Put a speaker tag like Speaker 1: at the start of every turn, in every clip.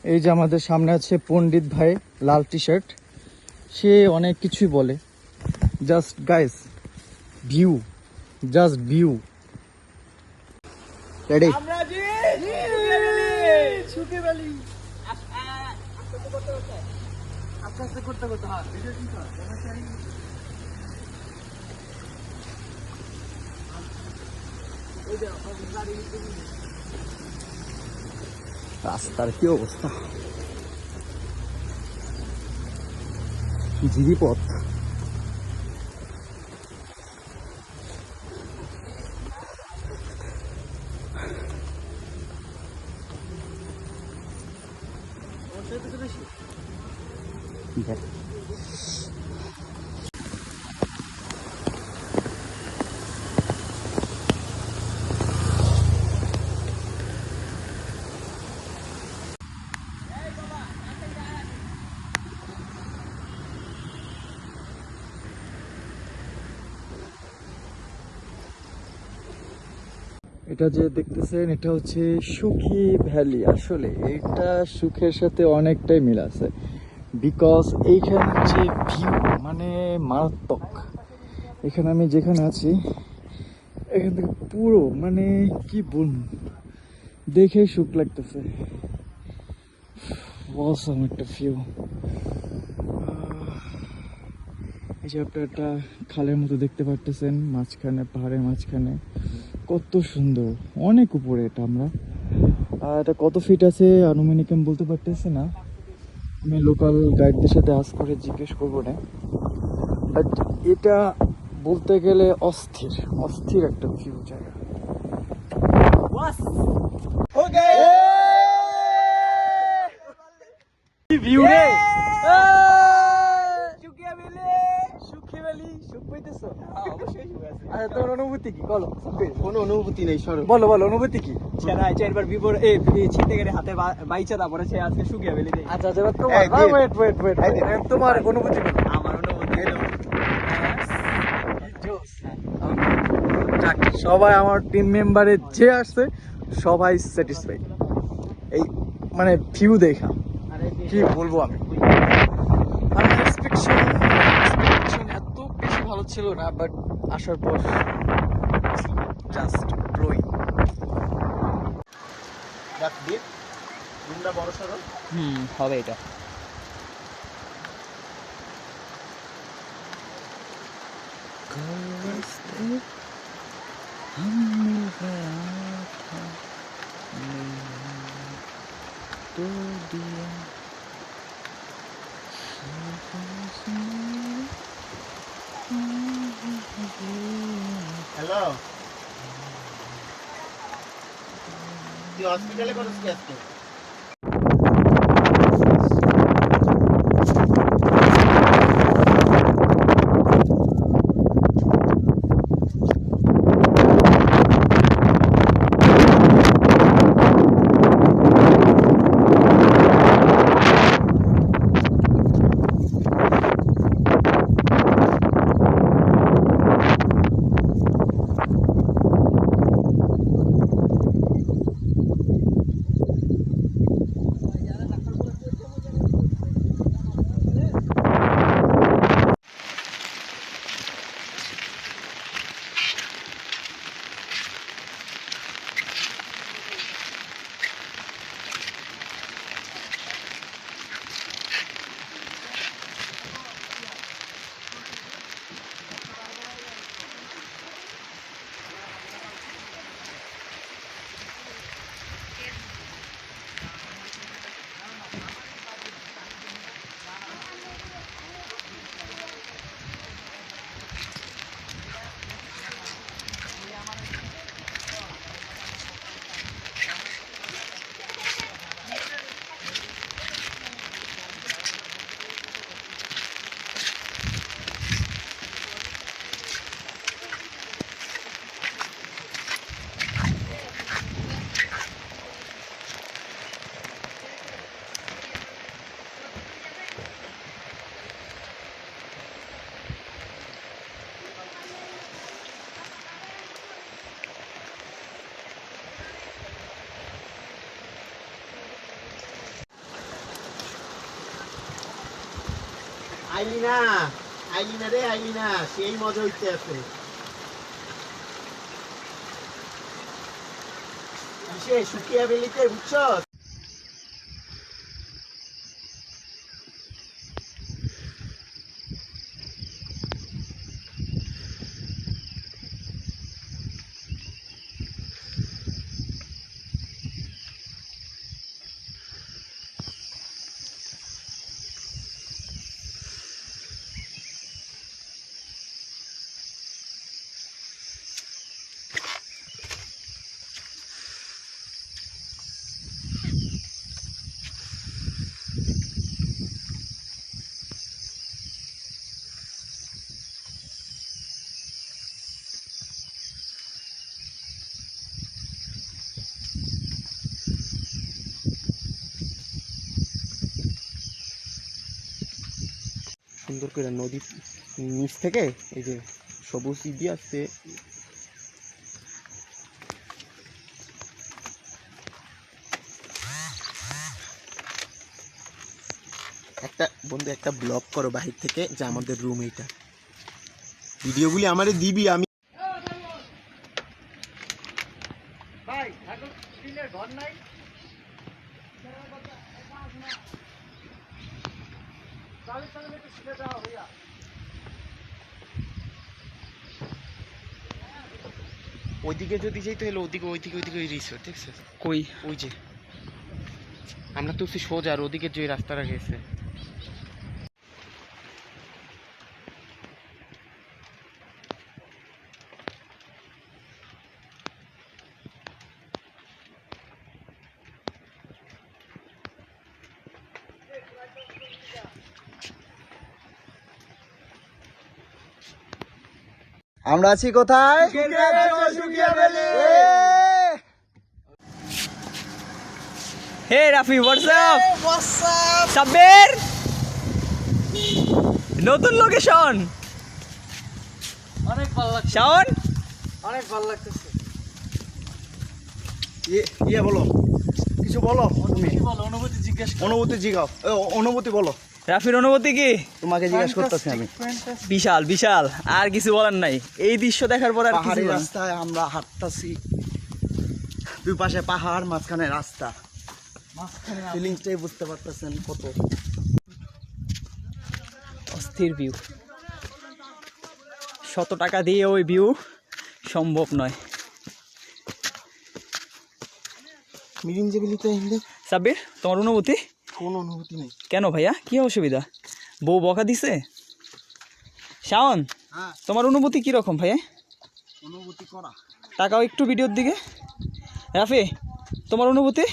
Speaker 1: এই যে আমাদের সামনে আছে পণ্ডিত ভাই, লাল টি শার্ট। সে অনেক কিছুই বলে। Just guys, view, just view. Ready? আস্তে আস্তে করতে করতে রাস্তার কি অবস্থা, ঝিরিপথ। এটা যে দেখতেছেন, এটা হচ্ছে সুখী ভ্যালি। আসলে এটা সুখের সাথে অনেকটাই মিল আছে, বিকজ এইখানে যে ভিউ মানে মারাত্মক। এখানে আমি যেখানে আছি, এখান থেকে পুরো মানে কি বলবো, দেখে সুখ লাগতেছে। অসাম একটা ভিউ। এই যে আপনার একটা খালের মতো দেখতে পারতেছেন, মাঝখানে, পাহাড়ের মাঝখানে। কত সুন্দর, অনেক উপরে এটা। আমরা এটা কত ফিট আছে আনুমানিক আমি বলতে পারতেছি না, আমি লোকাল গাইডদের সাথে আজ করে জিজ্ঞেস করবো না। বাট এটা বলতে গেলে অস্থির অস্থির একটা ভিউ জায়গা। ভিউ রে, তোমার অনুভূতি কি বলো?
Speaker 2: কোনো অনুভূতি নেই, সরো।
Speaker 1: বলো বলো অনুভূতি কি?
Speaker 2: চারবার বিপর ছিটে গেলে হাতে বাইচা, তারপরে সে আজকে শুকিয়ে ফেলি দেয়।
Speaker 1: আচ্ছা আচ্ছা, তোমার অনুভূতি কি?
Speaker 2: আমার অনুভূতি
Speaker 1: সবাই আমার টিম মেম্বারে যে আসছে সবাই স্যাটিসফাই। এই মানে ভিউ দেখা কি বলবো আমি, এক্সপেকটেশন এত বেশি ভালো ছিল না, বাট আসার পর জাস্ট ব্লোয়িং।
Speaker 2: বড় সড়ো
Speaker 1: হবে এটা।
Speaker 2: হ্যালো, তুই হসপিটালে করিস কি আজকে?
Speaker 3: আইলিনা আইলিনা রে আইলিনা, সেই মজা হইতে আছে। বিশেষ শুকিয়া বেলিতে বুঝছ। সুন্দর করে নদীর নিচ থেকে এই যে সবুজ দিয়ে আসছে। একটা বন্ধু একটা ব্লগ করো বাহির থেকে, যে আমাদের রুম এইটা, ভিডিওগুলি আমারে দিবি। আমি ওইদিকে যদি যাই তাহলে ওইদিকে ওই রিসোর্ট দেখছো
Speaker 2: কই?
Speaker 3: ওই যে আমরা তো সোজা, আর ওদিকে যে রাস্তাটা গেছে।
Speaker 1: আমরা আছি কোথায়?
Speaker 2: হে রাফি, হোয়াটসঅ্যাপ? সাব্বির, নতুন লোকেশন।
Speaker 1: অনেক ভালো লাগছে,
Speaker 2: শাওন,
Speaker 1: অনেক ভালো লাগতেছে। ইয়ে বলো, কিছু বলো। অনুভূতি জিজ্ঞেস, অনুভূতি জিগাও, অনুভূতি বলো।
Speaker 2: রাফির অনুভূতি কি?
Speaker 1: তোমাকে জিজ্ঞেস করতেছি আমি।
Speaker 2: বিশাল বিশাল, আর কিছু বলার নাই। এই দৃশ্য দেখার পর আর কিছু
Speaker 1: পাহাড়ি
Speaker 2: বলার নাই।
Speaker 1: রাস্তায় আমরা হাঁটতাছি, দুই পাশে পাহাড়, মাঝখানে রাস্তা। ফিলিংসটাই বুঝতে পারতেছেন কত
Speaker 2: অস্থির ভিউ। 100 টাকা দিয়ে ওই ভিউ সম্ভব নয়।
Speaker 3: মিরিঞ্জেবিলিতে
Speaker 2: সাব্বির, তোমার অনুভূতি?
Speaker 3: কোনো অনুভূতি নেই।
Speaker 2: কেন ভাইয়া, কি অসুবিধা? বউ বকা দিছে? শাওন,
Speaker 1: হ্যাঁ,
Speaker 2: তোমার অনুভূতি কিরকম ভাইয়া?
Speaker 1: অনুভূতি করা।
Speaker 2: তাকাও একটু ভিডিওর দিকে। রাফি, তোমার অনুভূতি?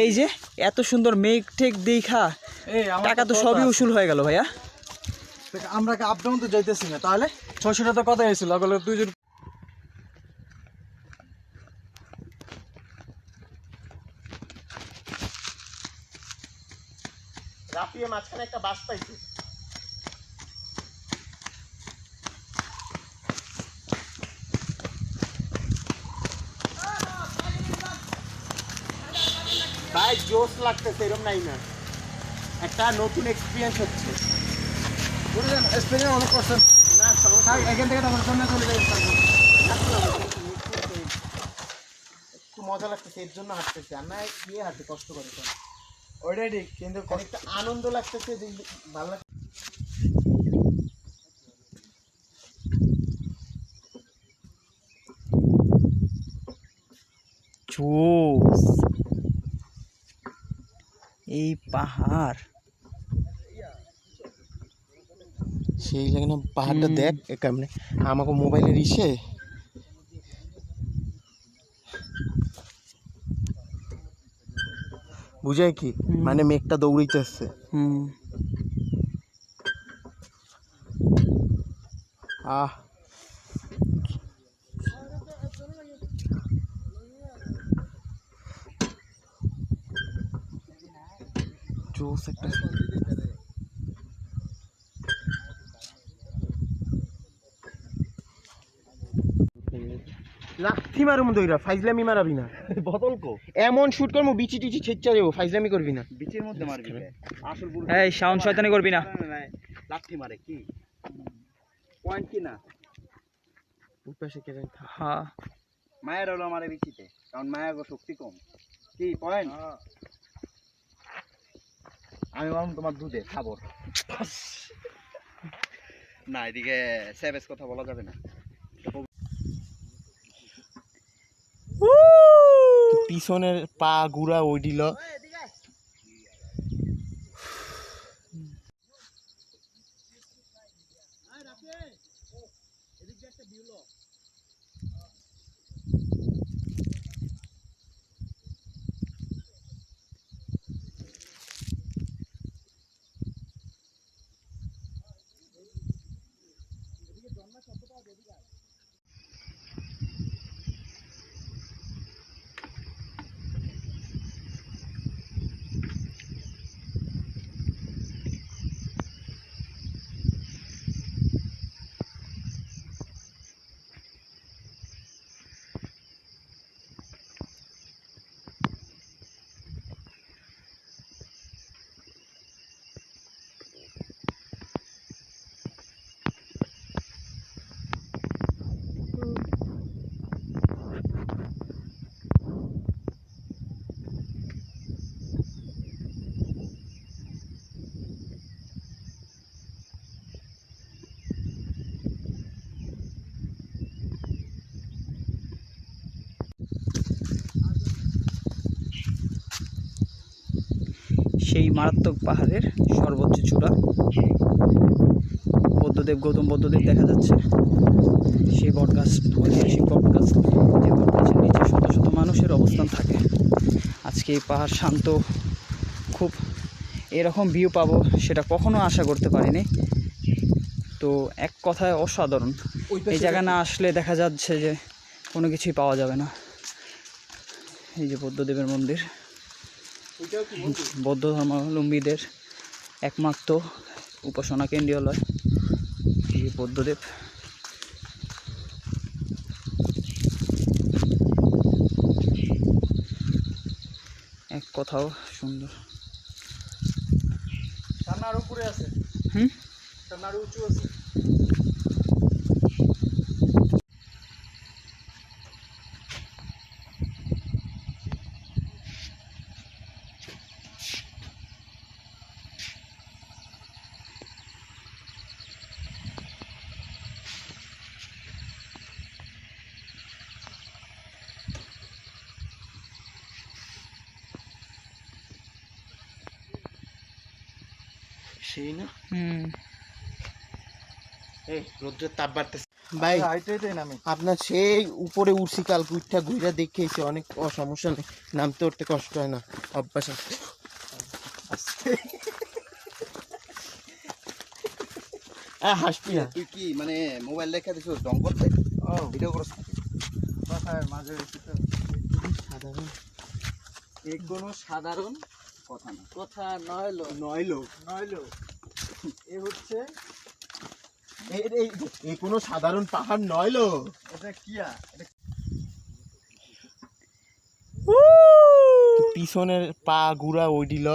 Speaker 2: এই যে এত সুন্দর মেঘ ঠেক দেখা, টাকা তো সবই উসুল হয়ে গেল ভাইয়া।
Speaker 1: আমরা আপ ডাউন তো যাইতেছি না, তাহলে 600 টাকা কথা হয়েছিল, আগলে 2
Speaker 3: রাপিয়ে মাঝখানে একটা বাস পাইছি। ভাই জোশ লাগতেছে, এরকম নাই না, একটা নতুন এক্সপিরিয়েন্স হচ্ছে।
Speaker 1: অনেক করছেন
Speaker 3: না সমস্যা নেই।
Speaker 1: এখান থেকে তোমার সামনে চলে যাই।
Speaker 3: একটু মজা লাগতেছে, এর জন্য হাঁটতেছি। আমরা গিয়ে হাঁটতে কষ্ট করে,
Speaker 1: ওইটাই ঠিক, কিন্তু
Speaker 3: একটা আনন্দ লাগতেছে, যে ভালো লাগছে।
Speaker 2: জোস, এই পাহাড়,
Speaker 3: সেই লাগে না পাহাড়টা দেখ কেমনে আমাকে মোবাইলের ইসে। বুঝায় কি মানে মেঘটা দৌড়াইতে আসছে। আহ জোস একটা। লাথি মারুম দইরা, ফাইজলামি মারাবি না।
Speaker 2: বোতল কো
Speaker 3: এমন শুট করবো বিচি টিচি ছেচ্চা দেবো, ফাইজলামি করবি না।
Speaker 2: বিচের মধ্যে মারবি আসল বুড়ো
Speaker 1: এই সাউন্ড শয়তানি করবি না।
Speaker 2: লাঠি মারে কি পয়েন্ট কি না
Speaker 3: ওই পাশে কে জানি
Speaker 1: হ্যাঁ
Speaker 2: মায়ের হলো আমারে বিচিতে, কারণ মায়ের শক্তি কম। কি পয়েন্ট? আমি বললাম তোমার দুধে খাবর না, এদিকে সেভেস কথা বলা যাবে না।
Speaker 3: পিছনের পা গুড়া ওই দিল।
Speaker 1: সেই মারাত্মক পাহাড়ের সর্বোচ্চ চূড়া, বৌদ্ধদেব, গৌতম বুদ্ধদেব দেখা যাচ্ছে। সেই বটগাছ, ঐতিহাসিক বটগাছ, যে বটগাছের নিচে শত শত মানুষের অবস্থান থাকে। আজকে এই পাহাড় শান্ত, খুব এরকম ভিউ পাবো সেটা কখনো আশা করতে পারিনি। তো এক কথায় অসাধারণ। এই জায়গা না আসলে দেখা যাচ্ছে যে কোনো কিছুই পাওয়া যাবে না। এই যে বুদ্ধদেবের মন্দির, বৌদ্ধ ধর্মাবলম্বীদের একমাত্র উপাসনা কেন্দ্রালয় এই বুদ্ধদেব। এক কথাও সুন্দর।
Speaker 2: সামনে আরো উপরে আছে,
Speaker 1: হুম,
Speaker 2: সামনে আরো উঁচু আছে।
Speaker 3: সেই না
Speaker 1: হুম,
Speaker 3: এই রোদ্রের তাপ বাড়তেছে ভাই।
Speaker 2: হাইটে নামি
Speaker 3: আপনার সেই উপরে উঠছি কালকে, উঠটা ঘুরে দেখেছি, অনেক সমস্যা নেই, নামতে উঠতে কষ্ট হয় না, অভ্যাস আছে। হাসবি না।
Speaker 2: তুই কি মানে মোবাইল দেখা দিছ ডং করতে? ভিডিও করছ কথায় মাঝে বেশি তো
Speaker 3: সাধারণ
Speaker 2: এ কোনো সাধারণ কথা না, কথা নয়লো এ হচ্ছে
Speaker 3: এই কোনো সাধারণ পাহাড় নয়লো।
Speaker 2: এটা কিয়া, এটা
Speaker 3: পিছনের পা গুড়া ওই দিল।